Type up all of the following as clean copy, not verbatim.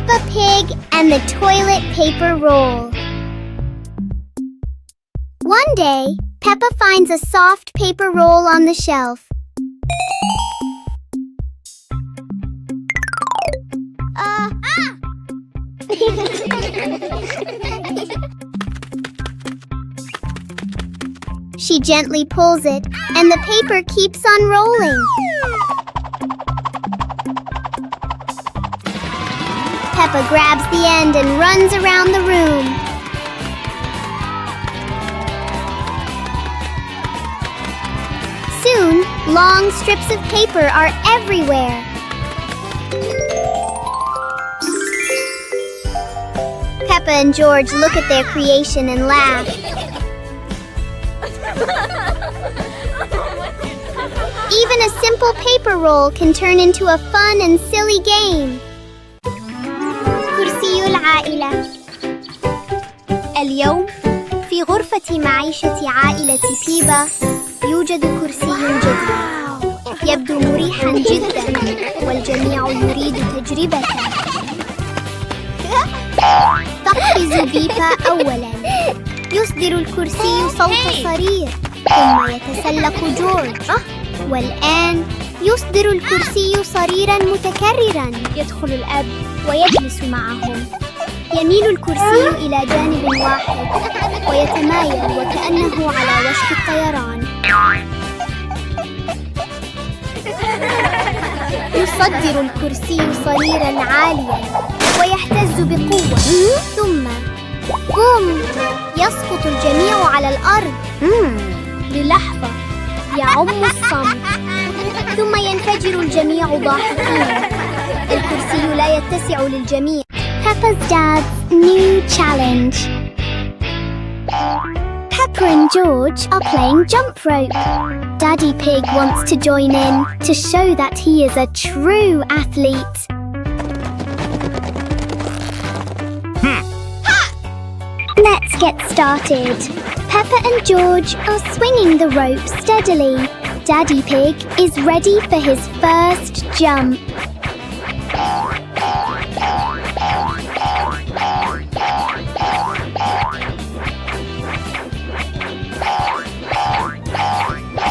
Peppa Pig and the toilet paper roll. One day, Peppa finds a soft paper roll on the shelf. She gently pulls it, and the paper keeps unrolling. Peppa grabs the end and runs around the room. Soon, long strips of paper are everywhere. Peppa and George look at their creation and laugh. Even a simple paper roll can turn into a fun and silly game. كرسي العائلة. اليوم في غرفة معيشة عائلة بيبا يوجد كرسي جديد. يبدو مريحا جدا والجميع يريد تجربته. تقفز بيبا أولا. يصدر الكرسي صوت صرير ثم يتسلق جورج. والآن يصدر الكرسي صريرا متكررا. يدخل الأب ويجلس معهم. يميل الكرسي إلى جانب واحد ويتمايل وكأنه على وشك الطيران. يصدر الكرسي صريرا عاليا ويهتز بقوة. ثم بوم! يسقط الجميع على الأرض. للحظة يعم الصمت ثم ينفجر الجميع ضاحكين. الكرسي لا يتسع للجميع. Peppa's dad's new challenge. Peppa and George are playing jump rope. Daddy Pig wants to join in to show that he is a true athlete. Let's get started. Peppa and George are swinging the rope steadily. Daddy Pig is ready for his first jump.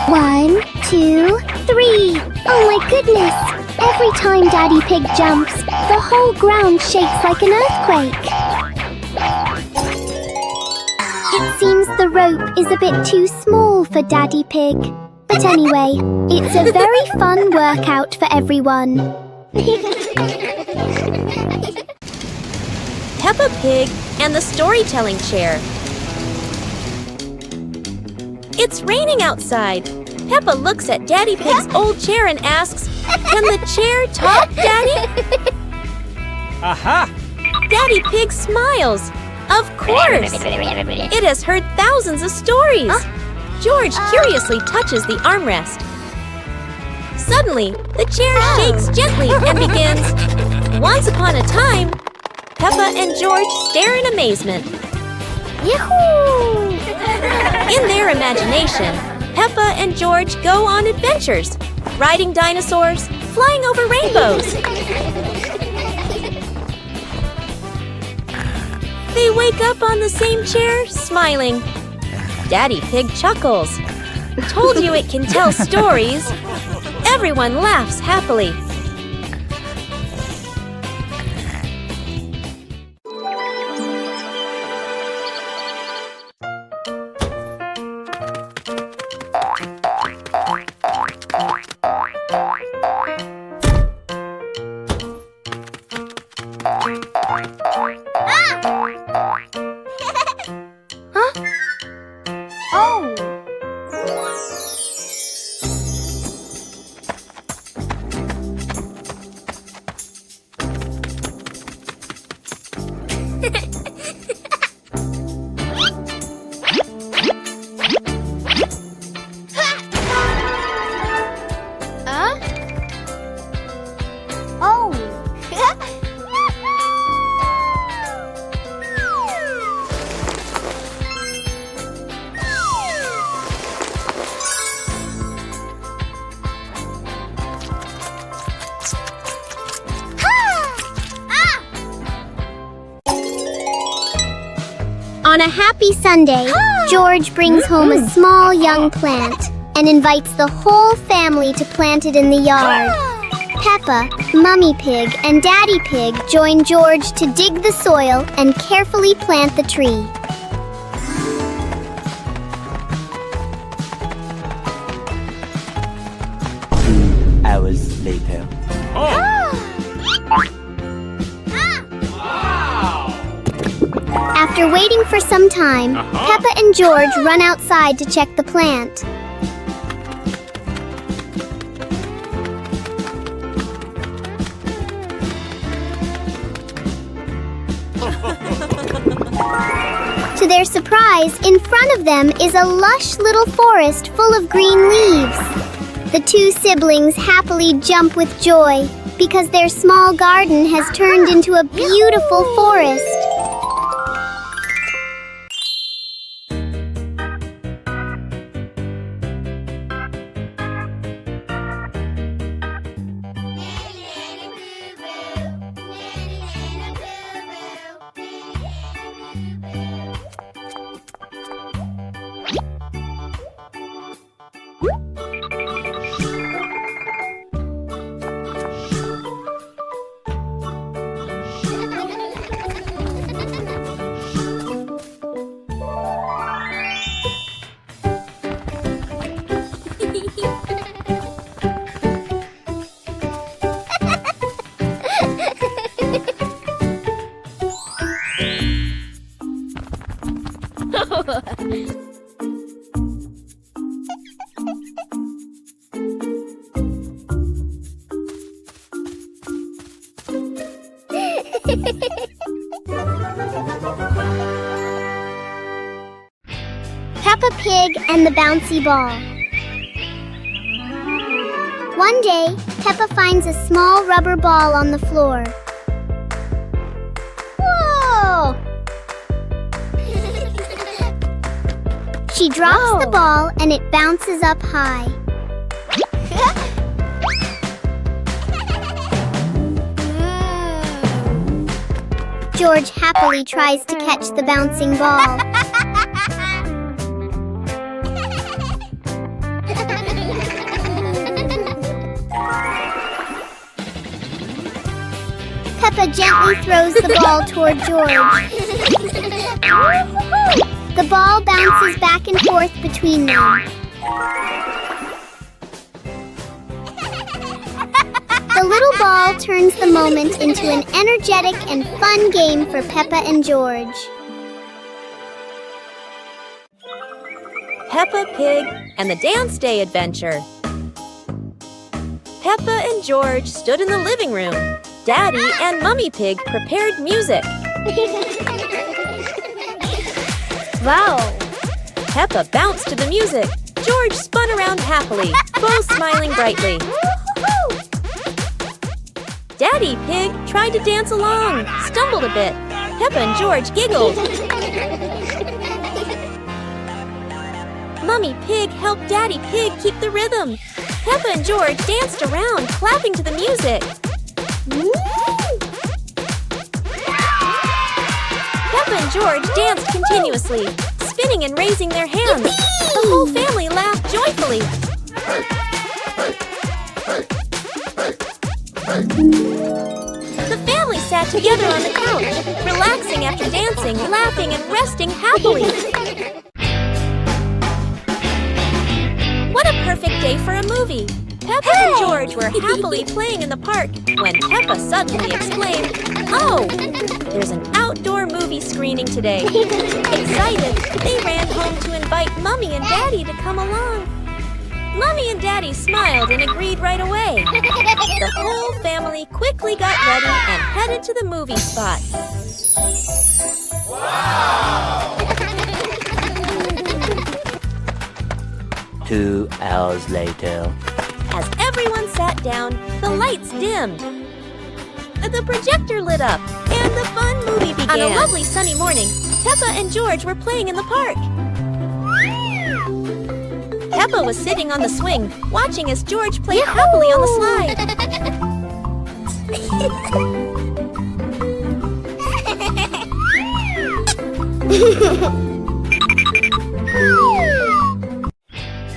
One, two, three. Oh my goodness! Every time Daddy Pig jumps, the whole ground shakes like an earthquake. It seems the rope is a bit too small for Daddy Pig. But anyway, it's a very fun workout for everyone. Peppa Pig and the storytelling chair. It's raining outside. Peppa looks at Daddy Pig's old chair and asks, "Can the chair talk, Daddy?" Aha! Daddy Pig smiles. Of course! It has heard thousands of stories. George curiously touches the armrest. Suddenly, the chair shakes gently and begins, "Once upon a time." Peppa and George stare in amazement. Yahoo! In their imagination, Peppa and George go on adventures, riding dinosaurs, flying over rainbows. They wake up on the same chair, smiling. Daddy Pig chuckles. Told you it can tell stories. Everyone laughs happily. On a happy Sunday, George brings home a small young plant and invites the whole family to plant it in the yard. Peppa, Mummy Pig, and Daddy Pig join George to dig the soil and carefully plant the tree. 2 hours later. After waiting for some time, Peppa and George run outside to check the plant. To their surprise, in front of them is a lush little forest full of green leaves. The two siblings happily jump with joy because their small garden has turned into a beautiful forest. Peppa Pig and the Bouncy Ball. One day, Peppa finds a small rubber ball on the floor. Whoa! She drops the ball and it bounces up high. George happily tries to catch the bouncing ball. Peppa gently throws the ball toward George. The ball bounces back and forth between them. The little ball turns the moment into an energetic and fun game for Peppa and George. Peppa Pig and the Dance Day Adventure. Peppa and George stood in the living room. Daddy and Mummy Pig prepared music. Wow! Peppa bounced to the music. George spun around happily, both smiling brightly. Daddy Pig tried to dance along, stumbled a bit. Peppa and George giggled. Mummy Pig helped Daddy Pig keep the rhythm. Peppa and George danced around, clapping to the music. Peppa and George danced continuously, spinning and raising their hands. The whole family laughed joyfully. The family sat together on the couch, relaxing after dancing, laughing, and resting happily. What a perfect day for a movie! Peppa and George were happily playing in the park when Peppa suddenly exclaimed, "Oh, there's an outdoor movie screening today." Excited, they ran home to invite Mummy and Daddy to come along. Mummy and Daddy smiled and agreed right away. The whole family quickly got ready and headed to the movie spot. Wow! 2 hours later. As everyone sat down, the lights dimmed. The projector lit up, and the fun movie began. On a lovely sunny morning, Peppa and George were playing in the park. Peppa was sitting on the swing, watching as George played happily on the slide.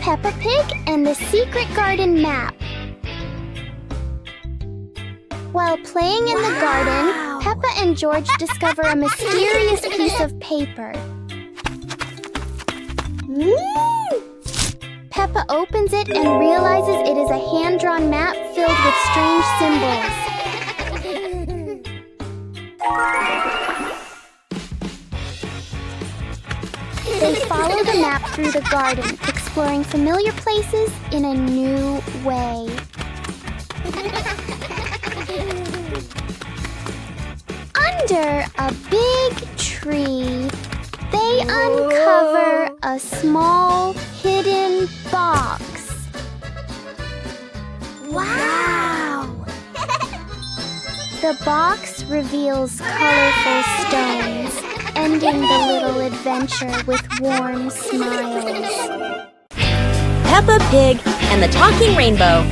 Peppa Pig and the Secret Garden Map. While playing in the garden, Peppa and George discover a mysterious piece of paper. Peppa opens it and realizes it is a hand-drawn map filled with strange symbols. They follow the map through the garden, exploring familiar places in a new way. Under a big tree, they uncover a small hidden box. Wow! The box reveals colorful stones, ending the little adventure with warm smiles. Peppa Pig and the Talking Rainbow.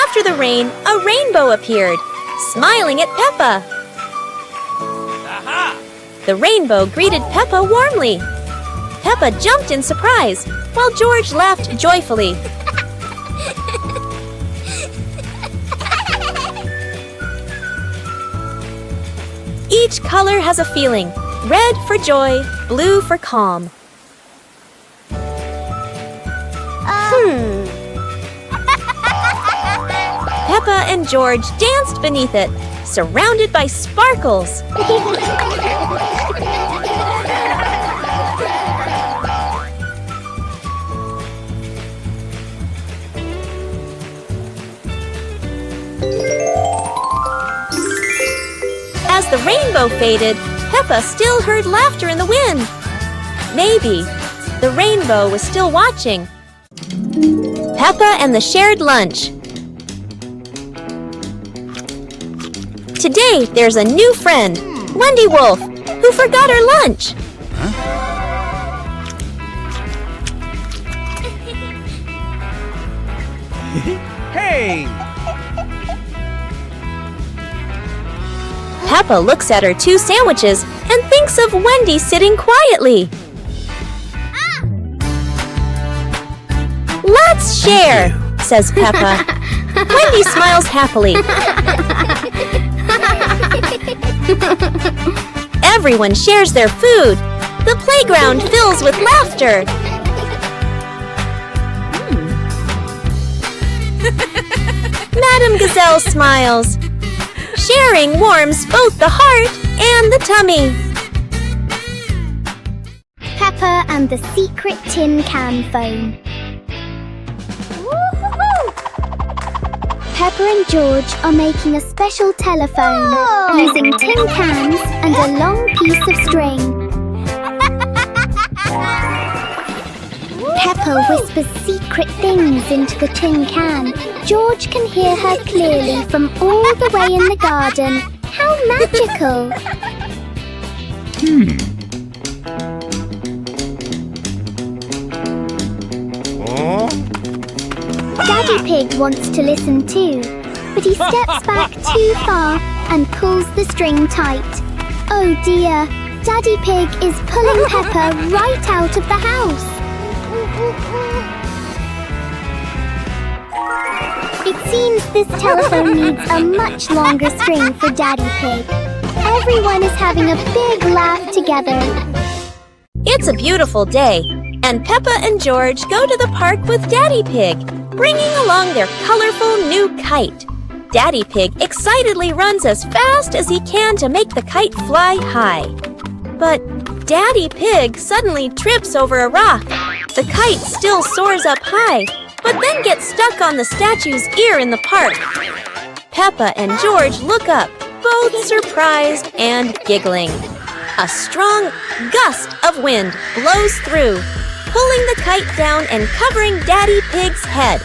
After the rain, a rainbow appeared, smiling at Peppa. Aha! The rainbow greeted Peppa warmly. Peppa jumped in surprise, while George laughed joyfully. Each color has a feeling. Red for joy, blue for calm. Peppa and George danced beneath it, surrounded by sparkles. As the rainbow faded, Peppa still heard laughter in the wind. Maybe the rainbow was still watching. Peppa and the shared lunch. Today, there's a new friend, Wendy Wolf, who forgot her lunch. Hey! Peppa looks at her 2 sandwiches and thinks of Wendy sitting quietly. Let's share, says Peppa. Wendy smiles happily. Everyone shares their food. The playground fills with laughter. Madame Gazelle smiles. Sharing warms both the heart and the tummy. Peppa and the Secret Tin Can Phone. Peppa and George are making a special telephone using tin cans and a long piece of string. Peppa whispers secret things into the tin can. George can hear her clearly from all the way in the garden. How magical! Daddy Pig wants to listen too, but he steps back too far and pulls the string tight. Oh dear, Daddy Pig is pulling Peppa right out of the house. It seems this telephone needs a much longer string for Daddy Pig. Everyone is having a big laugh together. It's a beautiful day, and Peppa and George go to the park with Daddy Pig, bringing along their colorful new kite. Daddy Pig excitedly runs as fast as he can to make the kite fly high. But Daddy Pig suddenly trips over a rock. The kite still soars up high, but then gets stuck on the statue's ear in the park. Peppa and George look up, both surprised and giggling. A strong gust of wind blows through, pulling the kite down and covering Daddy Pig's head.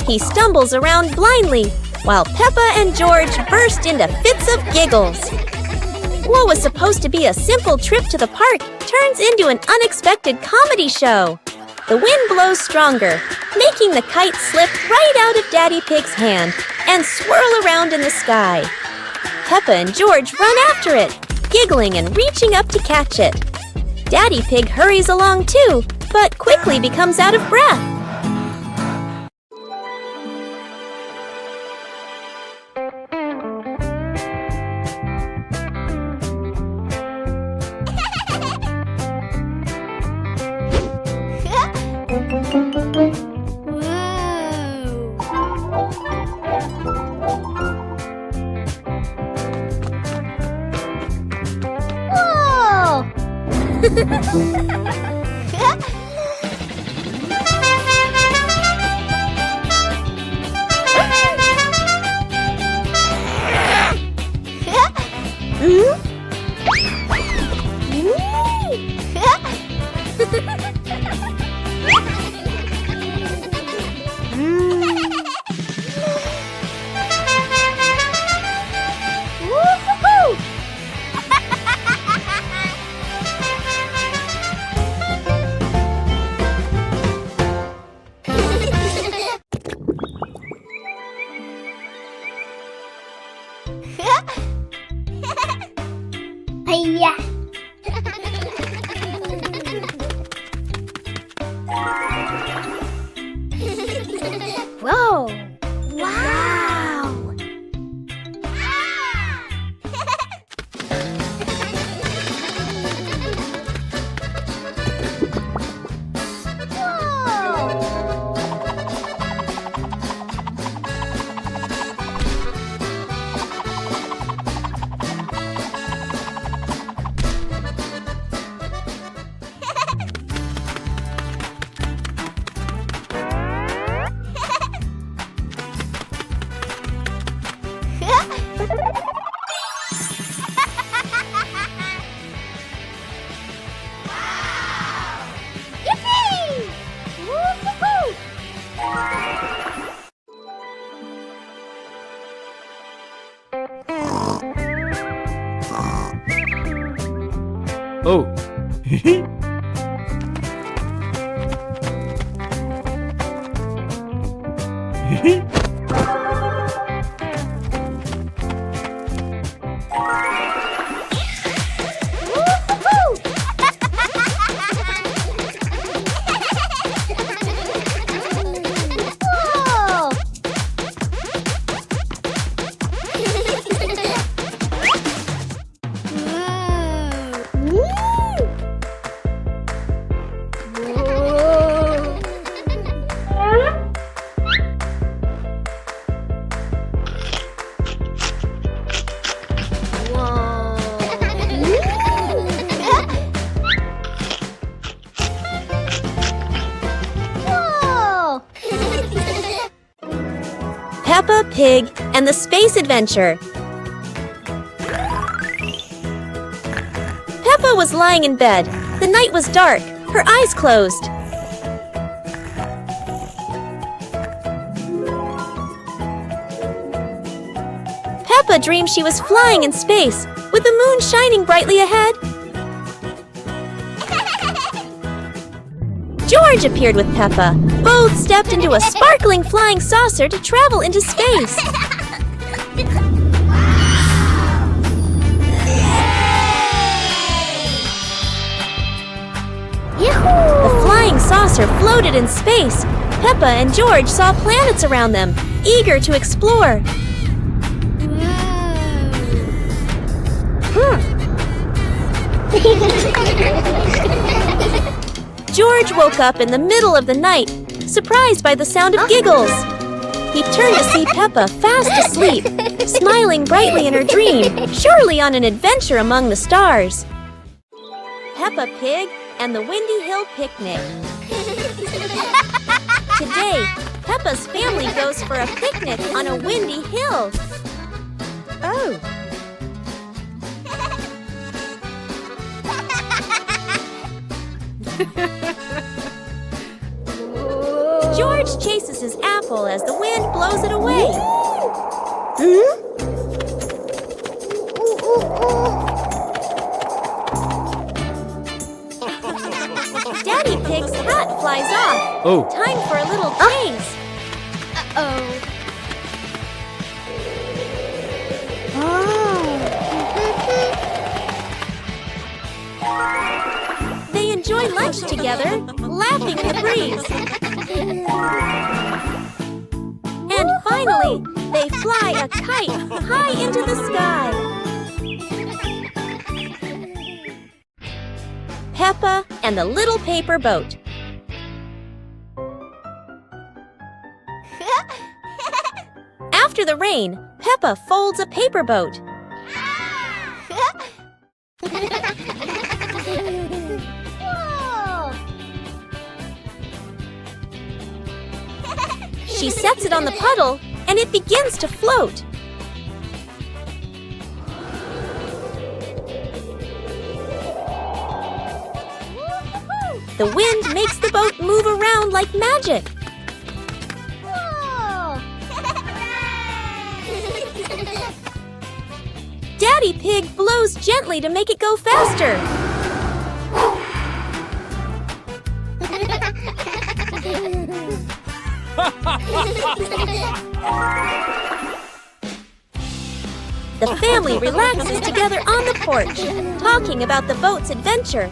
He stumbles around blindly, while Peppa and George burst into fits of giggles. What was supposed to be a simple trip to the park turns into an unexpected comedy show. The wind blows stronger, making the kite slip right out of Daddy Pig's hand and swirl around in the sky. Peppa and George run after it, giggling and reaching up to catch it. Daddy Pig hurries along too, but quickly becomes out of breath. Hiya. Whoa. Wow. Yippee! Woo-hoo-hoo! Oh. Whoa! Whoa! Peppa Pig and the Space Adventure. Peppa was lying in bed. The night was dark. Her eyes closed. Peppa dreamed she was flying in space, with the moon shining brightly ahead. George appeared with Peppa. Both stepped into a sparkling flying saucer to travel into space. The flying saucer floated in space. Peppa and George saw planets around them, eager to explore. George woke up in the middle of the night, surprised by the sound of giggles. He turned to see Peppa fast asleep, smiling brightly in her dream, surely on an adventure among the stars. Peppa Pig and the Windy Hill Picnic. Today, Peppa's family goes for a picnic on a windy hill. Oh. George chases his apple as the wind blows it away. Daddy Pig's hat flies off. Oh. Time for a little chase. enjoy lunch together, laughing in the breeze. And finally, they fly a kite high into the sky. Peppa and the Little Paper Boat. After the rain, Peppa folds a paper boat. She sets it on the puddle, and it begins to float. The wind makes the boat move around like magic. Daddy Pig blows gently to make it go faster. The family relaxes together on the porch, talking about the boat's adventure.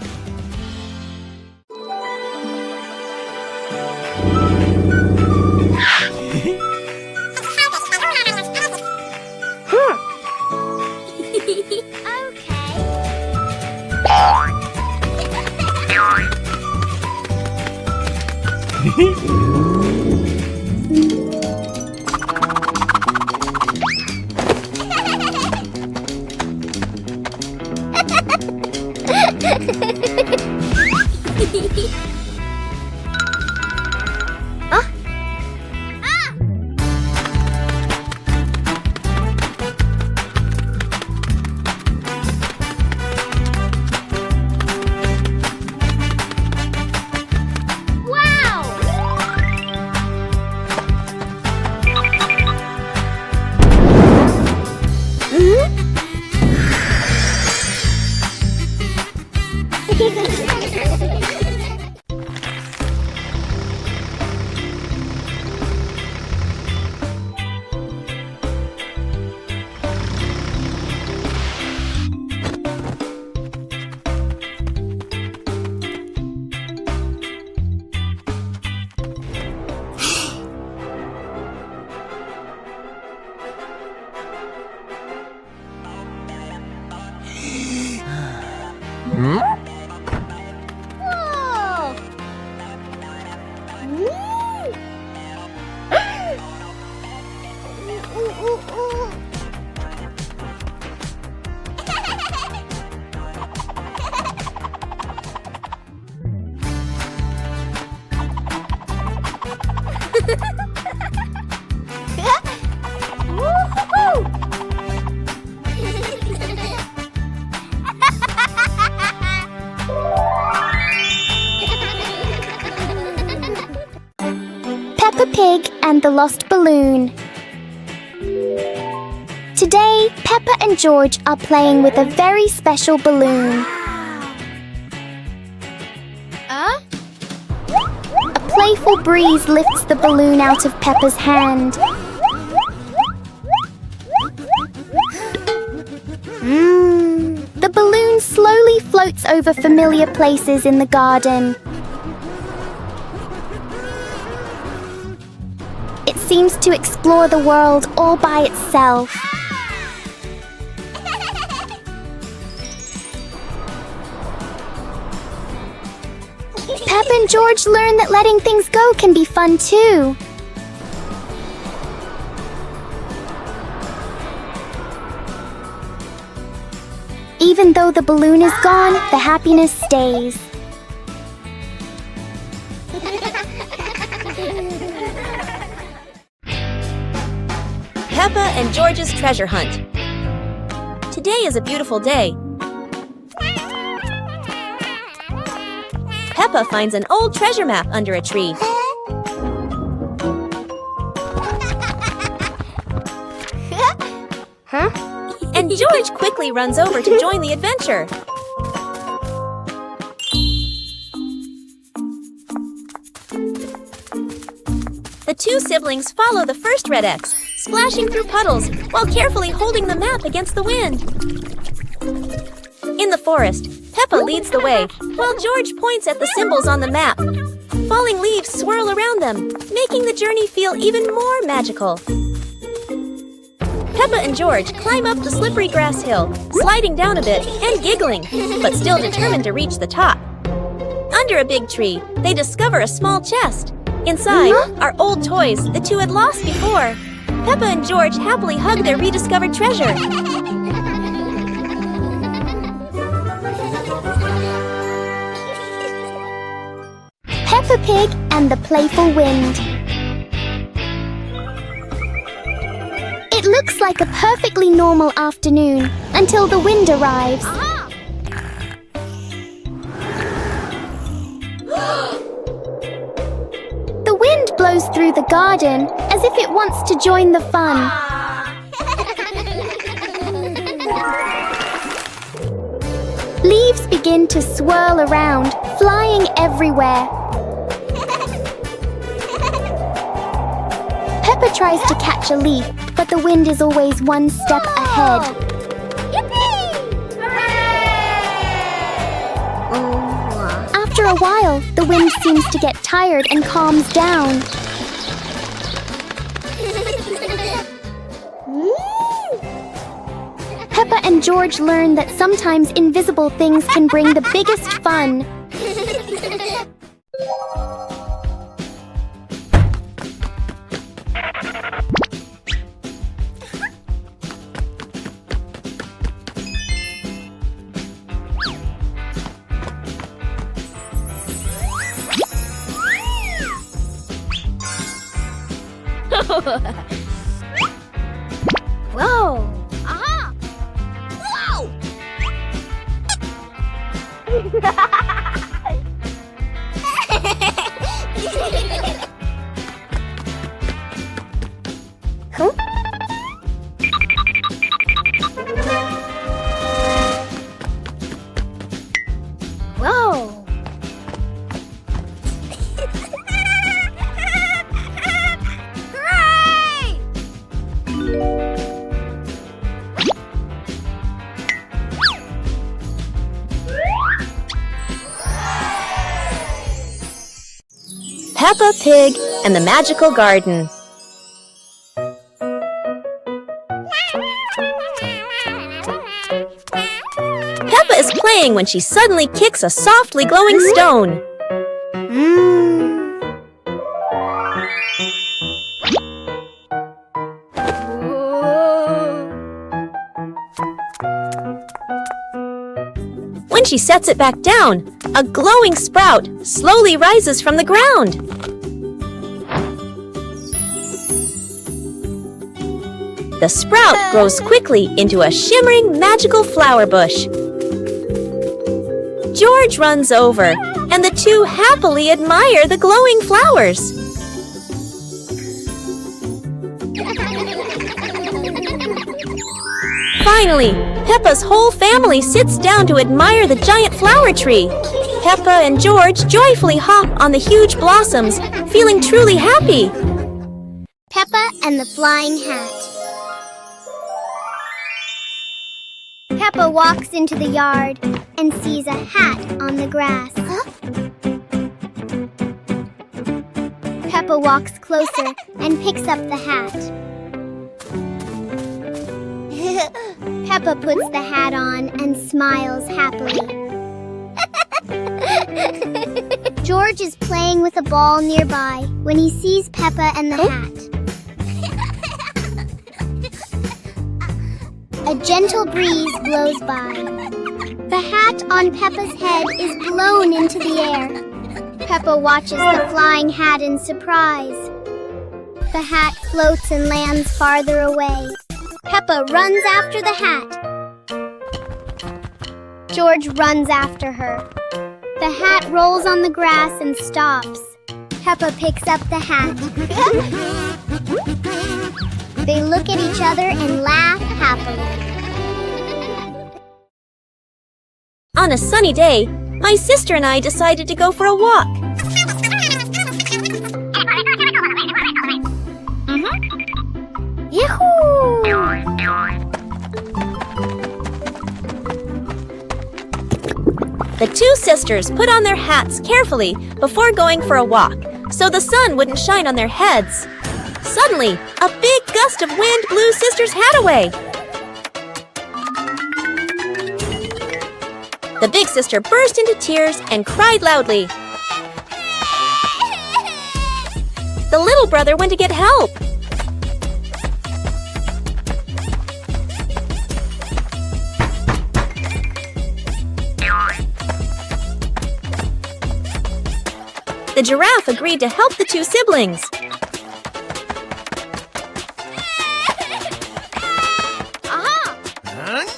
Peppa Pig and the Lost Balloon. Today, Peppa and George are playing with a very special balloon. A playful breeze lifts the balloon out of Peppa's hand. The balloon slowly floats over familiar places in the garden. It seems to explore the world all by itself. Peppa and George learn that letting things go can be fun too. Even though the balloon is gone, the happiness stays. Peppa and George's treasure hunt. Today is a beautiful day. Peppa finds an old treasure map under a tree. And George quickly runs over to join the adventure. The two siblings follow the first red X, splashing through puddles while carefully holding the map against the wind. In the forest, Peppa leads the way, while George points at the symbols on the map. Falling leaves swirl around them, making the journey feel even more magical. Peppa and George climb up the slippery grass hill, sliding down a bit and giggling, but still determined to reach the top. Under a big tree, they discover a small chest. Inside are old toys the two had lost before. Peppa and George happily hug their rediscovered treasure. Peppa Pig and the Playful Wind. It looks like a perfectly normal afternoon until the wind arrives. The wind blows through the garden as if it wants to join the fun. Leaves begin to swirl around, flying everywhere. Peppa tries to catch a leaf, but the wind is always one step ahead. After a while, the wind seems to get tired and calms down. Peppa and George learn that sometimes invisible things can bring the biggest fun. Whoa! Whoa! Peppa Pig and the Magical Garden. Peppa is playing when she suddenly kicks a softly glowing stone. When she sets it back down, a glowing sprout slowly rises from the ground. The sprout grows quickly into a shimmering magical flower bush. George runs over, and the two happily admire the glowing flowers. Finally, Peppa's whole family sits down to admire the giant flower tree. Peppa and George joyfully hop on the huge blossoms, feeling truly happy. Peppa and the Flying Hat. Peppa walks into the yard and sees a hat on the grass. Peppa walks closer and picks up the hat. Peppa puts the hat on and smiles happily. George is playing with a ball nearby when he sees Peppa and the hat. A gentle breeze blows by. The hat on Peppa's head is blown into the air. Peppa watches the flying hat in surprise. The hat floats and lands farther away. Peppa runs after the hat. George runs after her. The hat rolls on the grass and stops. Peppa picks up the hat. They look at each other and laugh happily. On a sunny day, my sister and I decided to go for a walk. The two sisters put on their hats carefully before going for a walk, so the sun wouldn't shine on their heads. Suddenly, a big gust of wind blew Sister's hat away. The big sister burst into tears and cried loudly. The little brother went to get help. The giraffe agreed to help the two siblings.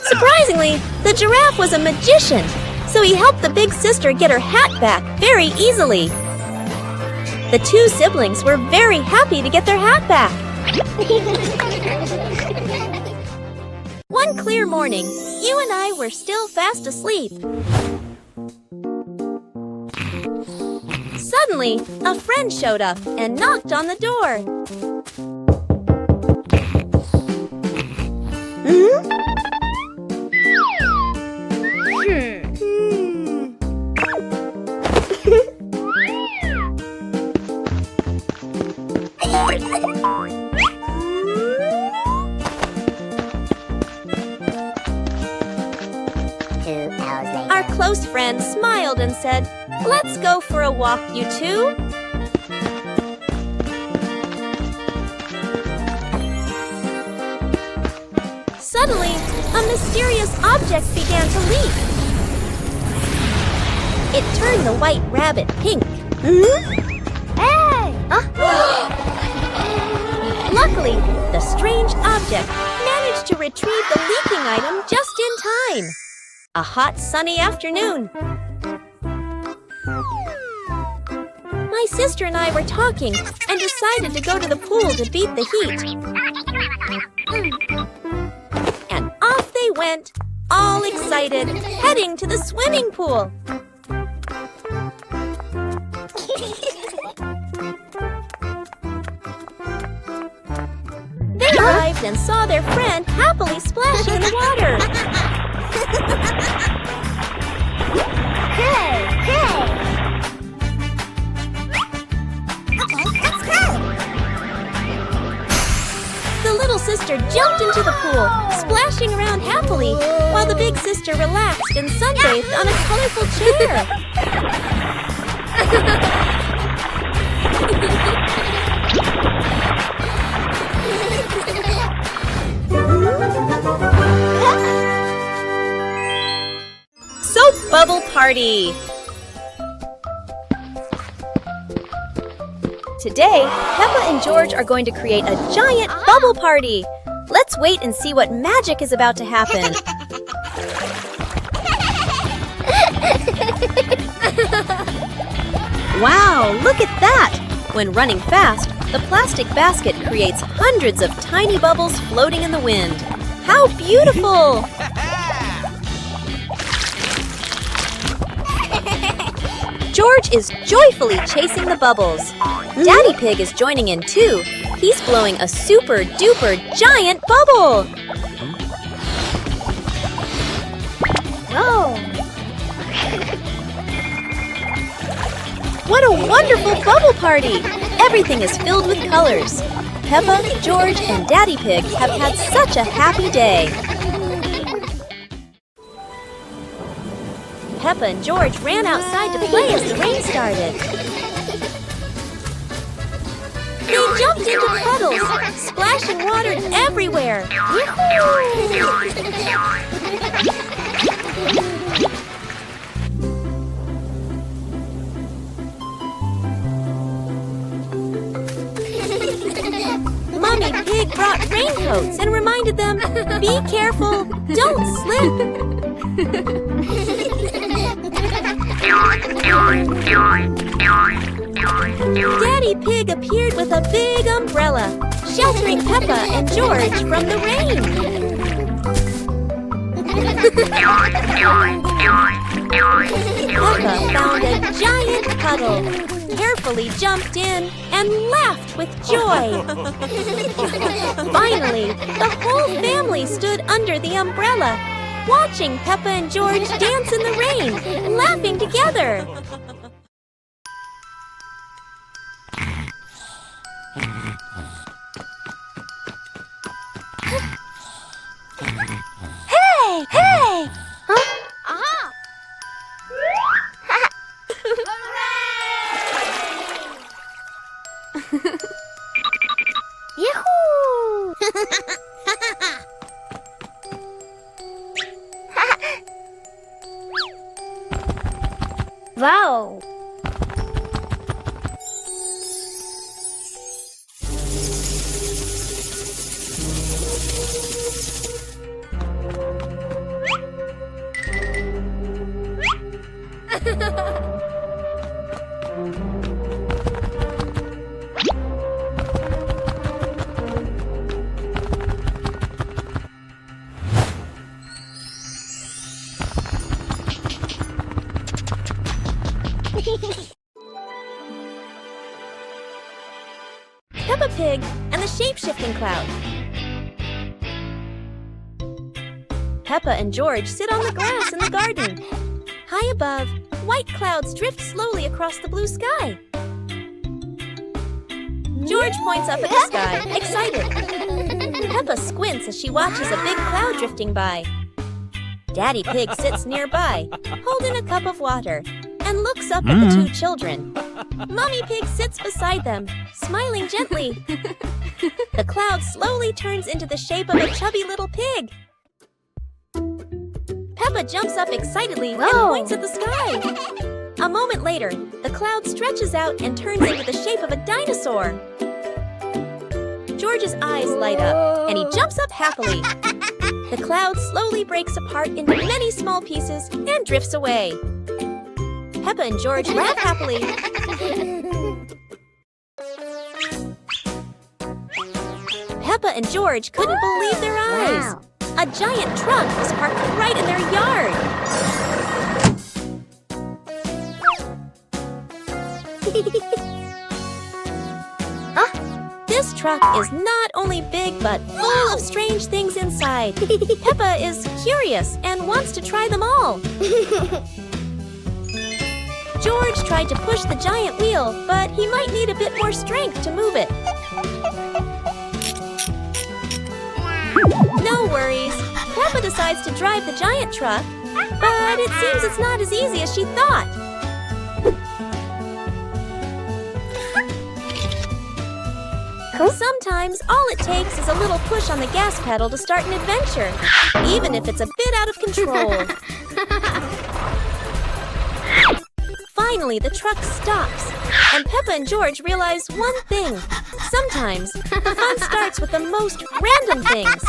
Surprisingly, the giraffe was a magician, so he helped the big sister get her hat back very easily. The two siblings were very happy to get their hat back. One clear morning, you and I were still fast asleep. Suddenly, a friend showed up and knocked on the door. Our close friend smiled and said, "Let's go for a walk, you two." Suddenly, a mysterious object began to leap. It turned the white rabbit pink. Hey! Luckily, the strange object managed to retrieve the leaking item just in time. A hot, sunny afternoon. My sister and I were talking and decided to go to the pool to beat the heat. And off they went, all excited, heading to the swimming pool. They arrived and saw their friend happily splashing in the water. Hey! Let's go! The little sister jumped into the pool, splashing around happily, while the big sister relaxed and sunbathed on a colorful chair. Soap Bubble Party! Today, Peppa and George are going to create a giant bubble party. Let's wait and see what magic is about to happen. Wow, look at that! When running fast, the plastic basket creates hundreds of tiny bubbles floating in the wind. How beautiful! George is joyfully chasing the bubbles. Daddy Pig is joining in too. He's blowing a super duper giant bubble. Whoa! What a wonderful bubble party! Everything is filled with colors. Peppa, George, and Daddy Pig have had such a happy day. Peppa and George ran outside to play as the rain started. They jumped into puddles, splashing water everywhere. Mommy Pig brought raincoats and reminded them, "Be careful, don't slip." Daddy Pig appeared with a big umbrella, sheltering Peppa and George from the rain. Peppa found a giant puddle, carefully jumped in, and laughed with joy. Finally, the whole family stood under the umbrella. watching Peppa and George dance in the rain, laughing together. Hey! Hey! Huh? Aha! Yahoo! Wow! Peppa Pig and the shape-shifting cloud. Peppa and George sit on the grass in the garden. High above, white clouds drift slowly across the blue sky. George points up at the sky, excited. Peppa squints as she watches a big cloud drifting by. Daddy Pig sits nearby, holding a cup of water, and looks up at the two children. Mommy Pig sits beside them, smiling gently. The cloud slowly turns into the shape of a chubby little pig. Peppa jumps up excitedly and points at the sky. A moment later, the cloud stretches out and turns into the shape of a dinosaur. George's eyes light up, and he jumps up happily. The cloud slowly breaks apart into many small pieces and drifts away. Peppa and George laugh happily. Peppa and George couldn't believe their eyes. Wow. A giant truck was parked right in their yard. This truck is not only big but full of strange things inside. Peppa is curious and wants to try them all. George tried to push the giant wheel, but he might need a bit more strength to move it. No worries. Peppa decides to drive the giant truck, but it seems it's not as easy as she thought. Sometimes all it takes is a little push on the gas pedal to start an adventure, even if it's a bit out of control. Finally, the truck stops, and Peppa and George realize one thing. Sometimes, the fun starts with the most random things.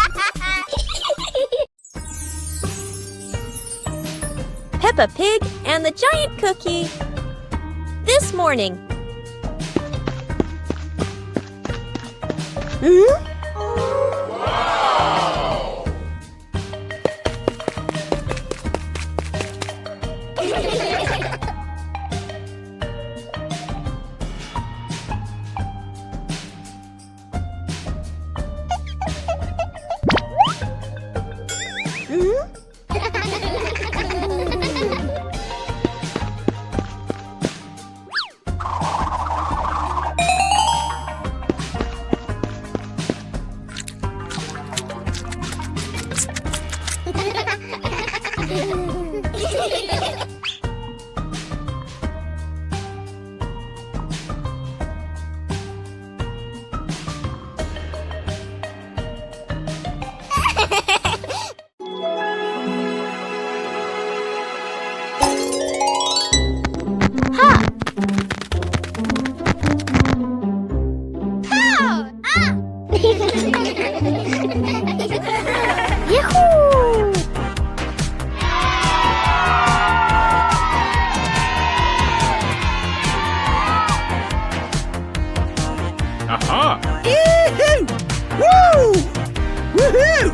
Peppa Pig and the Giant Cookie. This morning. Yahoo! Aha! Yee-hoo! Woo! Woohoo!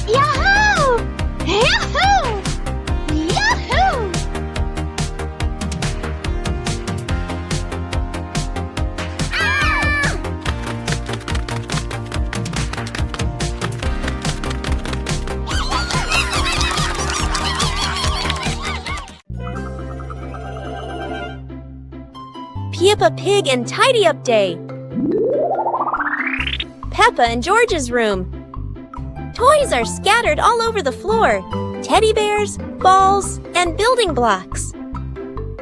Yahoo! Yahoo! Yahoo! Peppa Pig and Tidy Up Day. Peppa and George's room. Toys are scattered all over the floor. Teddy bears, balls, and building blocks.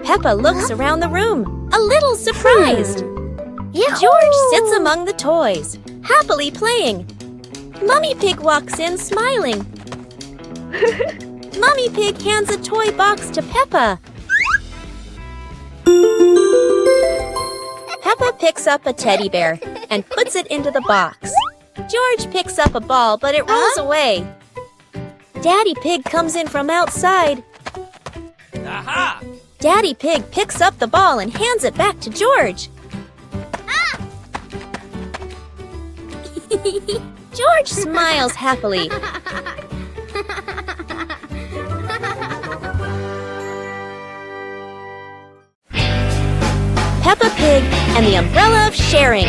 Peppa looks around the room, a little surprised. George sits among the toys, happily playing. Mummy Pig walks in smiling. Mummy Pig hands a toy box to Peppa. Peppa picks up a teddy bear and puts it into the box. George picks up a ball, but it rolls away. Daddy Pig comes in from outside. Aha! Daddy Pig picks up the ball and hands it back to George. George smiles happily. Peppa Pig and the Umbrella of Sharing.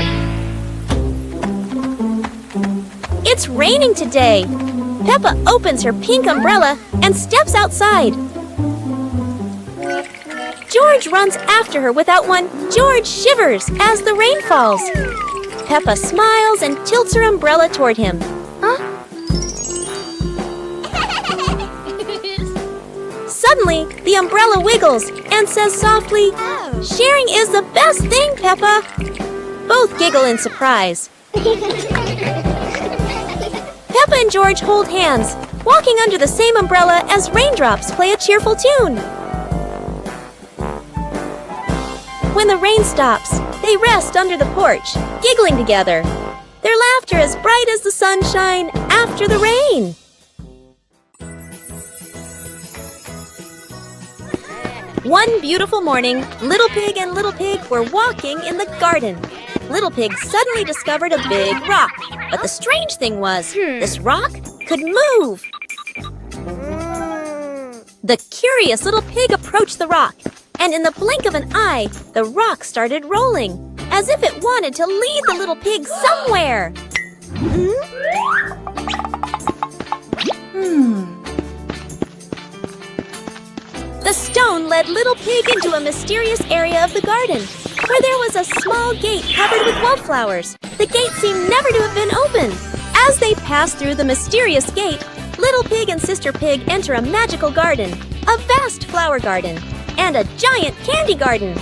It's raining today. Peppa opens her pink umbrella and steps outside. George runs after her without one. George shivers as the rain falls. Peppa smiles and tilts her umbrella toward him. Suddenly, the umbrella wiggles and says softly, "Sharing is the best thing, Peppa." Both giggle in surprise. Peppa and George hold hands, walking under the same umbrella as raindrops play a cheerful tune. When the rain stops, they rest under the porch, giggling together. Their laughter as bright as the sunshine after the rain. One beautiful morning, Little Pig and Little Pig were walking in the garden. Little Pig suddenly discovered a big rock. But the strange thing was, this rock could move. The curious Little Pig approached the rock, and in the blink of an eye, the rock started rolling, as if it wanted to lead the Little Pig somewhere. The stone led Little Pig into a mysterious area of the garden, where there was a small gate covered with wildflowers. The gate seemed never to have been opened. As they passed through the mysterious gate, Little Pig and Sister Pig enter a magical garden, a vast flower garden, and a giant candy garden.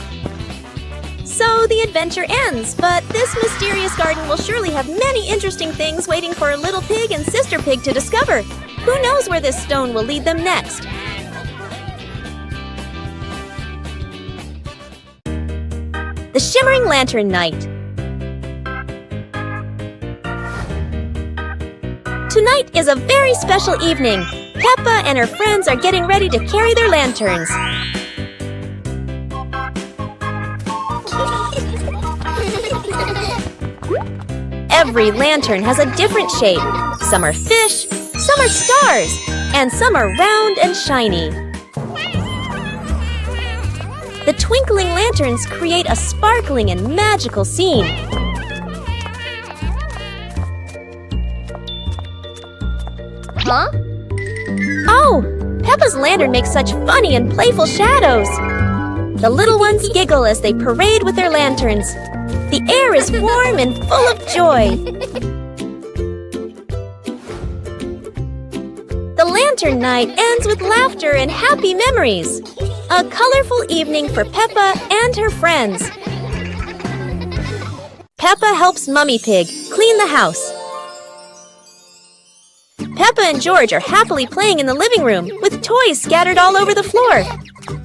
So the adventure ends, but this mysterious garden will surely have many interesting things waiting for Little Pig and Sister Pig to discover. Who knows where this stone will lead them next? The Shimmering Lantern Night. Tonight is a very special evening. Peppa and her friends are getting ready to carry their lanterns. Every lantern has a different shape. Some are fish, some are stars, and some are round and shiny. The twinkling lanterns create a sparkling and magical scene. Oh, Peppa's lantern makes such funny and playful shadows. The little ones giggle as they parade with their lanterns. The air is warm and full of joy. The lantern night ends with laughter and happy memories. A colorful evening for Peppa and her friends. Peppa helps Mummy Pig clean the house. Peppa and George are happily playing in the living room with toys scattered all over the floor.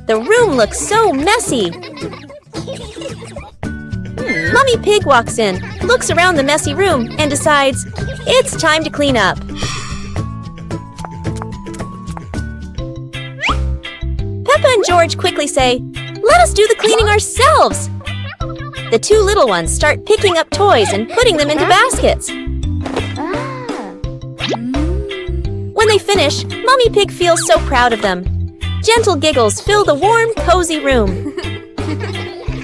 The room looks so messy. Mummy Pig walks in, looks around the messy room, and decides it's time to clean up. Peppa and George quickly say, "Let us do the cleaning ourselves." The two little ones start picking up toys and putting them into baskets. When they finish, Mummy Pig feels so proud of them. Gentle giggles fill the warm, cozy room.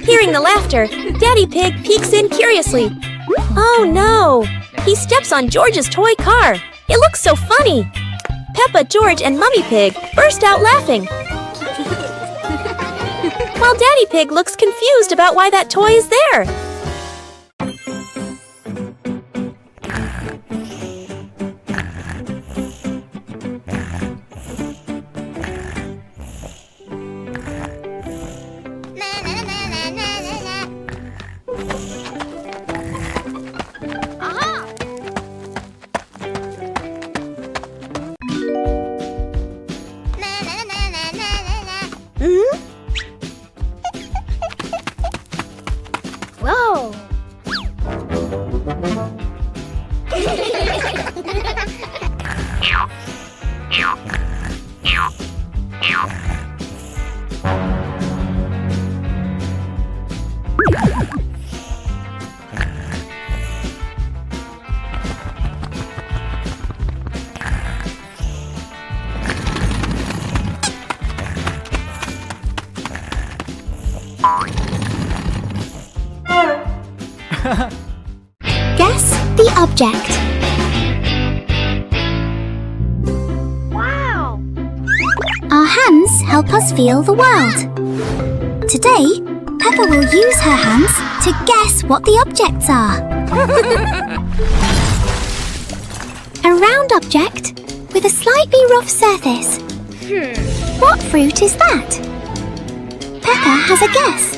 Hearing the laughter, Daddy Pig peeks in curiously. Oh no! He steps on George's toy car. It looks so funny. Peppa, George, and Mummy Pig burst out laughing. while Daddy Pig looks confused about why that toy is there. Whoa! Guess the object. Wow! Our hands help us feel the world. Today, Peppa will use her hands to guess what the objects are. A round object with a slightly rough surface. What fruit is that? Peppa has a guess.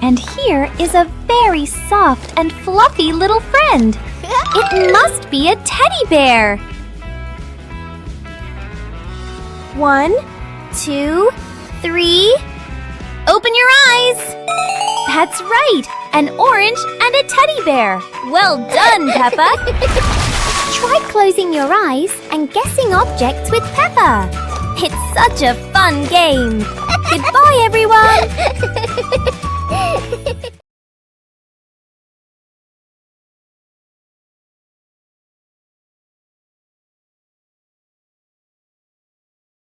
And here is a very soft and fluffy little friend. It must be a teddy bear. 1, 2, 3. Open your eyes. That's right, an orange and a teddy bear. Well done, Peppa. Try closing your eyes and guessing objects with Peppa. It's such a fun game. Goodbye, everyone.